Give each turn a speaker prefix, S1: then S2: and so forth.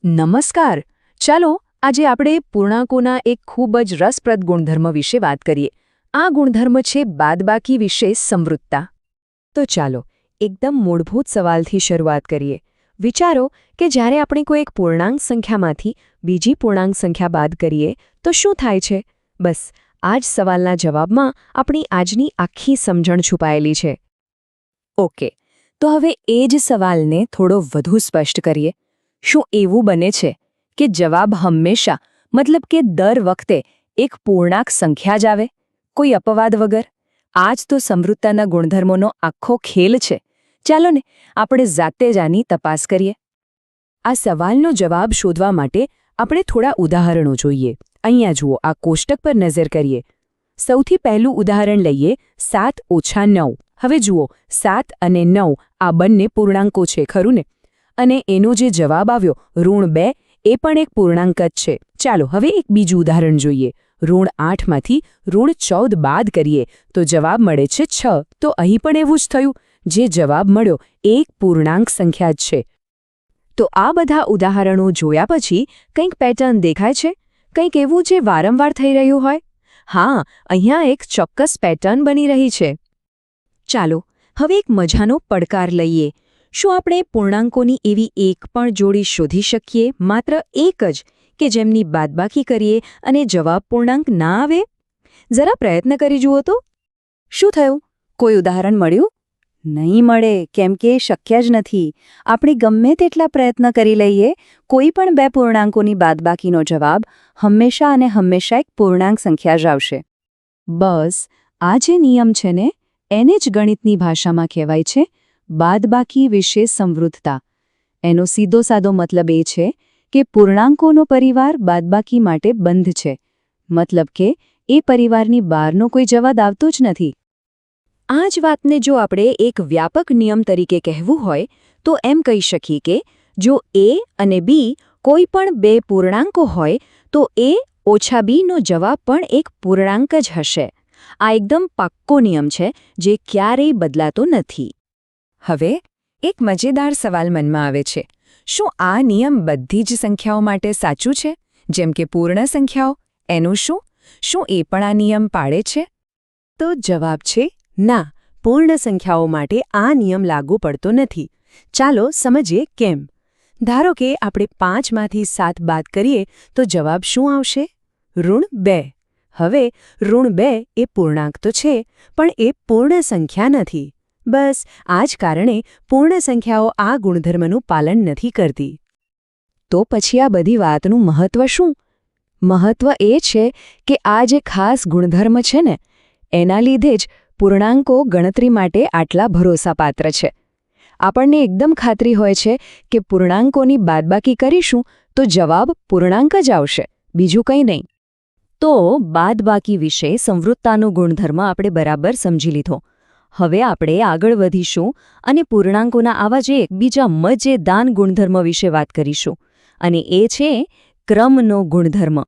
S1: નમસ્કાર. ચાલો આજે આપણે પૂર્ણાંકોના એક ખૂબ જ રસપ્રદ ગુણધર્મ વિશે વાત કરીએ. આ ગુણધર્મ છે બાદબાકી વિશે સમૃદ્ધતા. તો ચાલો એકદમ મૂળભૂત સવાલથી શરૂઆત કરીએ. વિચારો કે જ્યારે આપણે કોઈ એક પૂર્ણાંક સંખ્યામાંથી બીજી પૂર્ણાંક સંખ્યા બાદ કરીએ તો શું થાય છે? બસ આ જ સવાલના જવાબમાં આપણી આજની આખી સમજણ છુપાયેલી છે. ઓકે, તો હવે એ જ સવાલને થોડો વધુ સ્પષ્ટ કરીએ. શું એવું બને છે કે જવાબ હંમેશા મતલબ કે દર વખતે એક પૂર્ણાંક સંખ્યા જ આવે, કોઈ અપવાદ વગર? આ જ તો સમૃદ્ધતાના ગુણધર્મોનો આખો ખેલ છે. ચાલો ને આપણે જાતે જ આની તપાસ કરીએ. આ સવાલનો જવાબ શોધવા માટે આપણે થોડા ઉદાહરણો જોઈએ. અહીંયા જુઓ, આ કોષ્ટક પર નજર કરીએ. સૌથી પહેલું ઉદાહરણ લઈએ 7 ઓછા 9. હવે જુઓ, 7 અને 9 આ બંને પૂર્ણાંકો છે, ખરું ને? અને એનો જે જવાબ આવ્યો -2 એ પણ એક પૂર્ણાંક જ છે. ચાલો હવે એક બીજું ઉદાહરણ જોઈએ. -8 માંથી -14 બાદ કરીએ તો જવાબ મળે છે 6. તો અહીં પણ એવું જ થયું. જે જવાબ મળ્યો એ એક પૂર્ણાંક સંખ્યા જ છે. તો આ બધા ઉદાહરણો જોયા પછી કંઈક પેટર્ન દેખાય છે? કંઈક એવું જે વારંવાર થઈ રહ્યું હોય? હા, અહીંયા એક ચોક્કસ પેટર્ન બની રહી છે. ચાલો હવે એક મજાનો પડકાર લઈએ. શું આપણે પૂર્ણાંકોની એવી એક પણ જોડી શોધી શકીએ, માત્ર એક જ, કે જેમની બાદબાકી કરીએ અને જવાબ પૂર્ણાંક ના આવે? જરા પ્રયત્ન કરી જુઓ તો. શું થયું? કોઈ ઉદાહરણ મળ્યું? નહીં મળે, કેમ કે શક્ય જ નથી. આપણે ગમે તેટલા પ્રયત્ન કરી લઈએ, કોઈ પણ બે પૂર્ણાંકોની બાદબાકીનો જવાબ હંમેશા અને હંમેશા એક પૂર્ણાંક સંખ્યા જ આવશે. બસ આ જે નિયમ છે ને, એને જ ગણિતની ભાષામાં કહેવાય છે બાદબાકી વિશે સમૃદ્ધતા. એનો સીધો સાદો મતલબ એ છે કે પૂર્ણાંકોનો પરિવાર બાદબાકી માટે બંધ છે. મતલબ કે એ પરિવારની બહારનો કોઈ જવાબ આવતો જ નથી. આ જ વાતને જો આપણે એક વ્યાપક નિયમ તરીકે કહેવું હોય તો એમ કહી શકીએ કે જો a અને b કોઈ પણ બે પૂર્ણાંકો હોય તો a ઓછા b નો જવાબ પણ એક પૂર્ણાંક જ હશે. આ એકદમ પાક્કો નિયમ છે જે ક્યારેય બદલાતો નથી. હવે એક મજેદાર સવાલ મનમાં આવે છે. શું આ નિયમ બધી જ સંખ્યાઓ માટે સાચું છે? જેમ કે પૂર્ણ સંખ્યાઓ, એનું શું? શું એ પણ આ નિયમ પાળે છે? તો જવાબ છે ના. પૂર્ણ સંખ્યાઓ માટે આ નિયમ લાગુ પડતો નથી. ચાલો સમજીએ કેમ. ધારો કે આપણે 5માંથી 7 બાદ કરીએ તો જવાબ શું આવશે? -2. હવે -2 એ પૂર્ણાંક તો છે, પણ એ પૂર્ણ સંખ્યા નથી. બસ આ જ કારણે પૂર્ણ સંખ્યાઓ આ ગુણધર્મનું પાલન નથી કરતી. તો પછી આ બધી વાતનું મહત્વ શું? મહત્વ એ છે કે આ જે ખાસ ગુણધર્મ છે ને, એના લીધે જ પૂર્ણાંકો ગણતરી માટે આટલા ભરોસાપાત્ર છે. આપણને એકદમ ખાતરી હોય છે કે પૂર્ણાંકોની બાદબાકી કરીશું તો જવાબ પૂર્ણાંક જ આવશે, બીજું કંઈ નહીં. તો બાદબાકી વિશે સમૃદ્ધતાનો ગુણધર્મ આપણે બરાબર સમજી લીધો. હવે આપણે આગળ વધીશું અને પૂર્ણાંકોના આવા જે બીજા મજેદાર ગુણધર્મ વિશે વાત કરીશું. અને એ છે ક્રમનો ગુણધર્મ.